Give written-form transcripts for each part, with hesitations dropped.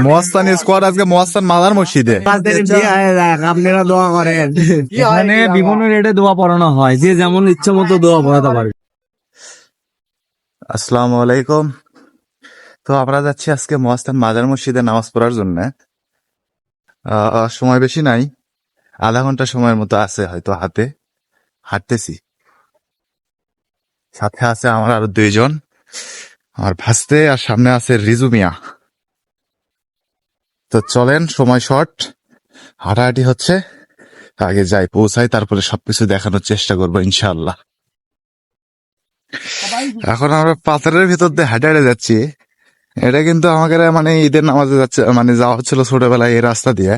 মস্তানি squad আজকে মস্তান mother মসজিদে। আপনারা দোয়া করেন। এখানে বিভিন্ন রেটে দোয়া পড়ানো হয়, যে যেমন ইচ্ছে মতো দোয়া পড়াতে পারে। আসসালামু আলাইকুম। তো আমরা যাচ্ছি আজকে মস্তান মাদার মসজিদে নামাজ পড়ার জন্য। সময় বেশি নাই, আধা ঘন্টা সময়ের মতো আছে হয়তো হাতে। হাঁটতেছি, সাথে আছে আমার আরো দুইজন, আমার ভাস্তে, আর সামনে আছে রিজু মিয়া। তো চলেন, সময় শর্ট, হাঁটাহাঁটি হচ্ছে, আগে যাই পৌঁছাই, তারপরে সবকিছু দেখানোর চেষ্টা করবো ইনশাআল্লাহ। এখন আমরা পাথরের ভিতর দিয়ে হাঁটে হাঁটে যাচ্ছি। এটা কিন্তু আমাকে মানে ঈদের নামাজে যাচ্ছে, মানে যাওয়া হচ্ছিল ছোটবেলায় এই রাস্তা দিয়ে।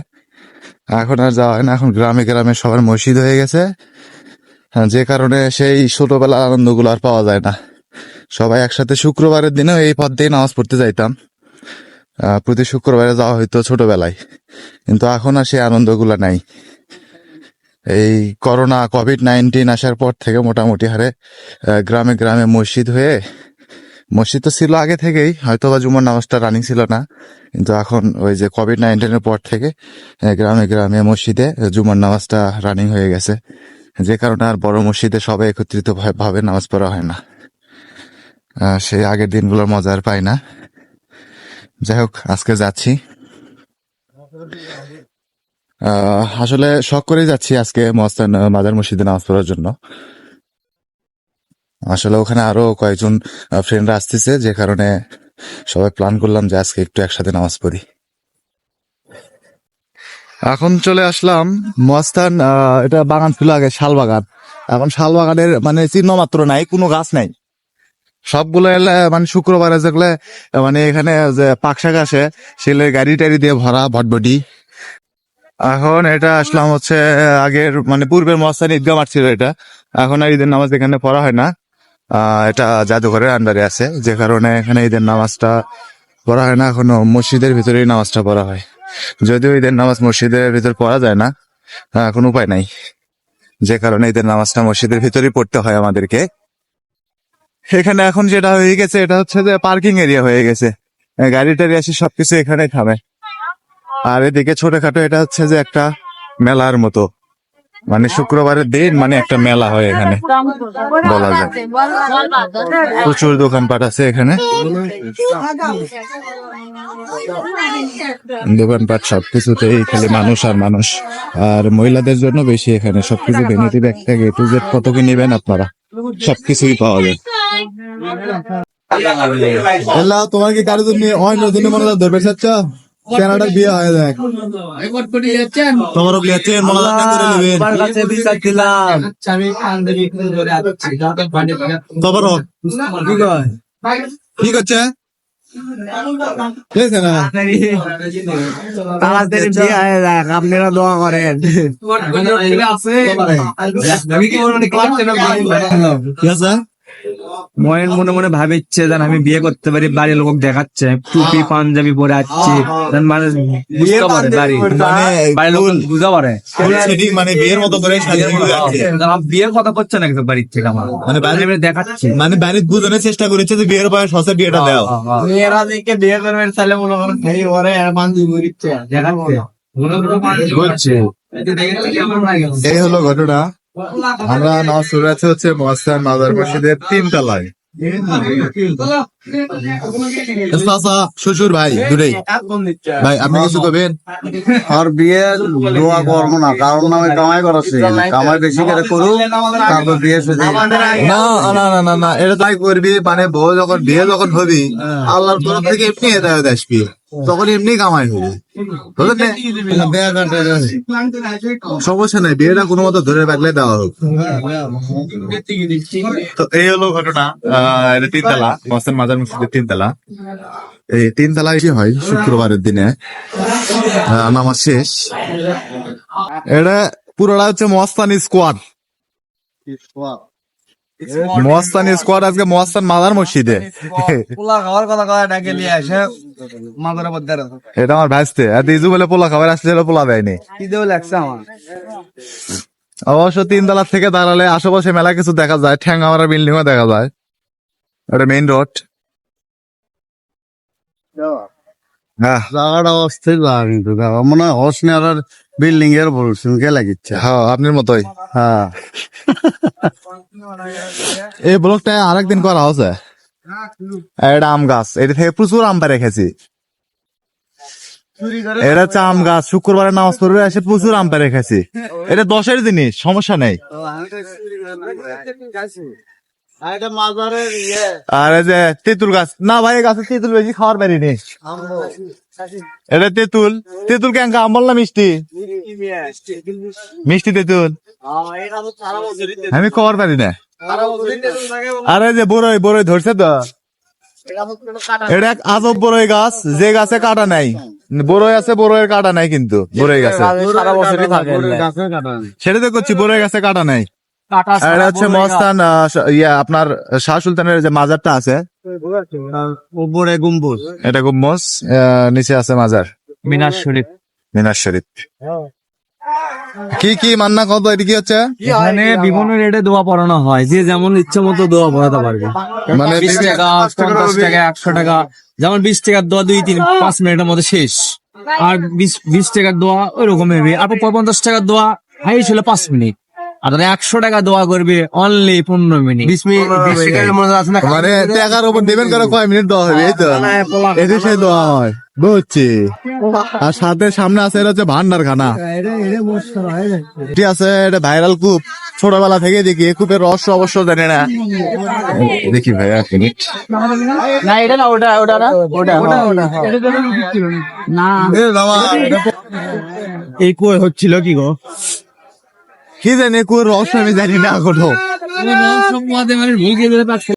এখন আর যাওয়া হয় না, এখন গ্রামে গ্রামে সবার মসজিদ হয়ে গেছে, যে কারণে সেই ছোটবেলার আনন্দগুলো আর পাওয়া যায় না। সবাই একসাথে শুক্রবারের দিনেও এই পথ দিয়ে নামাজ পড়তে যাইতাম, প্রতি শুক্রবারে যাওয়া হইতো ছোটবেলায়, কিন্তু এখন আর সেই আনন্দগুলো নাই। এই করোনা কোভিড-19 আসার পর থেকে মোটামুটি হারে গ্রামে গ্রামে মসজিদ হয়ে, মসজিদ তো ছিল আগে থেকেই, হয়তো বা জুমার নামাজটা রানিং ছিল না, কিন্তু এখন ওই যে কোভিড-19 পর থেকে গ্রামে গ্রামে মসজিদে জুমার নামাজটা রানিং হয়ে গেছে, যে কারণে আর বড় মসজিদে সবাই একত্রিত ভাবে নামাজ পড়া হয় না। সেই আগের দিনগুলোর মজা আর পাই না। যাই হোক, আজকে যাচ্ছি, আসলে শখ করেই যাচ্ছি আজকে মস্তান মাদার মসজিদে নামাজ পড়ার জন্য। আসলে ওখানে আরো কয়েকজন ফ্রেন্ডরা আসতেছে, যে কারণে সবাই প্ল্যান করলাম যে আজকে একটু একসাথে নামাজ পড়ি। এখন চলে আসলাম মস্তান, এটা বাগান ছিল আগে, শাল বাগান। এখন শাল বাগানের মানে চিহ্ন মাত্র নাই, কোনো গাছ নাই, সবগুলো মানে শুক্রবারে যেগুলো মানে এখানে যে পাকশাক আসে, সেগুলো গাড়ি টাড়ি দিয়ে ভরা ভটভটি। এখন এটা আসলাম হচ্ছে আগের মানে পূর্বের মস্তান ঈদগাহ মাঠ ছিল এটা, এখন আর ঈদের নামাজ এখানে পড়া হয় না। এটা জাদুঘরের আন্ডারে আছে, যে কারণে এখানে ঈদের নামাজটা পড়া হয় না, এখনো মসজিদের ভিতরেই নামাজটা পড়া হয়। যদিও ঈদের নামাজ মসজিদের ভিতর পড়া যায় না, কোনো উপায় নাই, যে কারণে ঈদের নামাজটা মসজিদের ভিতরেই পড়তে হয় আমাদেরকে। এখানে এখন যেটা হয়ে গেছে, এটা হচ্ছে যে পার্কিং এরিয়া হয়ে গেছে, গাড়ি টাড়ি আসে সবকিছু এখানে থামে। আর এদিকে ছোটখাটো এটা হচ্ছে যে একটা মেলার মতো, মানে শুক্রবারের দিন মানে একটা মেলা হয় এখানে বলা যায়। প্রচুর দোকানপাট আছে এখানে, দোকানপাট সবকিছুতেই খালি মানুষ আর মানুষ। আর মহিলাদের জন্য বেশি এখানে সবকিছু ভ্যানিটি ব্যাগ থেকে টু জেড কত কি নেবেন আপনারা, সবকিছুই পাওয়া যায়। তোমার কি কারোর জন্য অন্য দিনে মনে ধরবে চাচ্ছ কেনাটার বিয়ে হয়ে যায়, তোমারও বিয়ে মনে করে নেবেন, তোমারও ঠিক আছে। আপনারা দোয়া করেন। ঠিক আছে, মনের মনে মনে ভাবিচ্ছে যেন আমি বিয়ে করতে পারি, বাড়ির লোক দেখাচ্ছে টুপি পাঞ্জাবি পরে আসছে, মানে বুঝতে পারে বাড়ির লোক বুঝা পারে, মানে বিয়ের মতো করে বিয়ের কথা করছে না কিন্তু বাড়ির থেকে আমার, মানে মানে দেখাচ্ছে, মানে বাড়ির বুঝানোর চেষ্টা করেছে যে বিয়ের পরে সসে বিয়েটা দেওয়া। মেয়েরা দেখে বিয়ে করবেন তাহলে মনে করেন এই ওরে পাঞ্জি মরিচ্ছে বলছে। এই হলো ঘটনা। আমরা নামাজ পড়ে আছি হচ্ছে মস্তান মাদার মসজিদের 3 তলায়। শ্বশুর ভাই দুটাই ভাই, আপনি কিছু করবেন? আর বিয়ে দোয়া করবো না, কারণ আমি কামাই করাচ্ছি, কামাই বেশি করে করুক, তারপর বিয়ে শুধু না না না না না, এটা তাই করবি, মানে বউ যখন বিয়ে যখন হবি আল্লাহর তরফ থেকে এমনি হেদায়েত আসবি, তখন এমনি কামাই হবে, সমস্যা নাই, বিয়েটা কোনো মতো ধরে রাখলে দেওয়া হোক। তো এই হলো ঘটনা। এটা 3 তলা, মস্তান মাজার মসজিদের 3 তলা। এই 3 তলায় কি হয় শুক্রবারের দিনে নামাজ শেষ, এটা পুরোটা হচ্ছে মস্তানি স্কোয়াড। মস্তানি স্কোয়াড আজকে মস্তান মাদার মসজিদে। পোলা খাওয়ার কথা কয় ডাকে নিয়ে আসে মাদার মধ্যে এটা আমার ভাইস্তে, আর ইজু বলে পোলা খাবার আসলে পোলা দেয়নি, কি দেও লাগছে আমার। অবশ্য 3 তলা থেকে দাঁড়ালে আশেপাশে মেলা কিছু দেখা যায়, ঠ্যাঙ্গামারা বিল্ডিং ও দেখা যায়, এটা মেইন রোড। জায়গাটা অস্থির জায়গা কিন্তু দেখো, মনে হয় হসনেওয়ার বিল্ডিং এর বলছেন কে লাগিচ্ছে। হ্যাঁ আপনার মতোই। হ্যাঁ এই ব্লকটা আরেকদিন করা হচ্ছে। এটা আম গাছ, এটা থেকে প্রচুর আম পাড়ে রেখেছি। এটা হচ্ছে আম গাছ, শুক্রবারে নামাজ পড়বে এসে প্রচুর আম পাড়ে রেখেছি। এটা 10-এর জিনিস, সমস্যা নেই। আর এই যে তেঁতুল গাছ, না ভাই গাছে তেঁতুল বেশি খাওয়ার পারিনি। এটা তেঁতুল, তেঁতুল কেন আম বললাম মিষ্টি, মিষ্টি তেঁতুল আমি খাওয়ার পারি না। আরে যে বড়ই, বড়ই ধরছে তো, এটা এক আজব বড়ই গাছ, যে গাছে কাটা নাই। বড়ই আছে, বড়ইয়ের কাটা নাই, কিন্তু বড়ই গাছে সেটা তো করছি, বড়ই গাছে কাটা নাই। আর এটা হচ্ছে মস্তান আপনার শাহ সুলতানের যে মাজারটা আছে, উপরে গম্বুজ, এটা গুম্বজ, নিচে আছে মাজার মিনার শরীফ। মিনার শরীফ। কি কি মান্না কত, এটা কি হচ্ছে? এখানে বিভিন্ন রেটে দোয়া পড়ানো হয়, যে যেমন ইচ্ছে মতো দোয়া পড়াতে পারবে। মানে 20 টাকা, 50 টাকা, 100 টাকা। যেমন 20 টাকার দোয়া 2-3-5 মিনিটের মধ্যে শেষ। আর 20 টাকার দোয়া ওই রকম হবে। আর 50 টাকার দোয়া হাইস হলো 5 মিনিট। আর 100 টাকা দোয়া করবে অনলি 15 মিনিট। 20 মিনিট মানে টাকার উপর ডিপেন্ড করে কয় মিনিট দেওয়া হবে, এই তো এটা সেই দেওয়া হয়, বুঝছি। আর সাথে সামনে আছে এটা হচ্ছে ভান্ডারখানা, ঠিক আছে। এটা ভাইরাল কূপ, ছোটবেলা থেকে দেখি। এই কূপের রহস্য অবশ্য জানি না, দেখি ভাই এক মিনিট। না এটা না, ওটা ওটা না, ওটা না। এই কই হচ্ছিল কি গো, কি জানি কূপের রহস্য আমি জানি না কোনো। ভুল